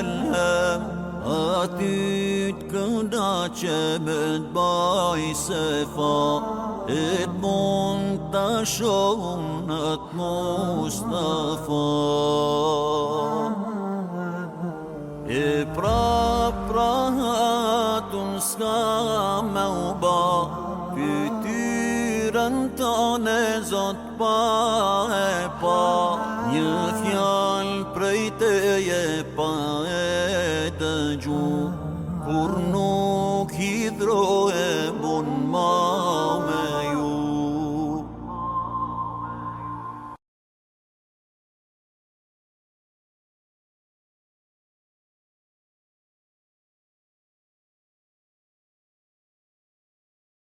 Belhem Aty t'kënda që me t'baj se fa E t'mon t'a shohun atë Mustafa E pra hatun s'ka me u ba Fytyrën tane zot pa e pa Një fjall prej teje pa e dëgju Kur nuk hidroj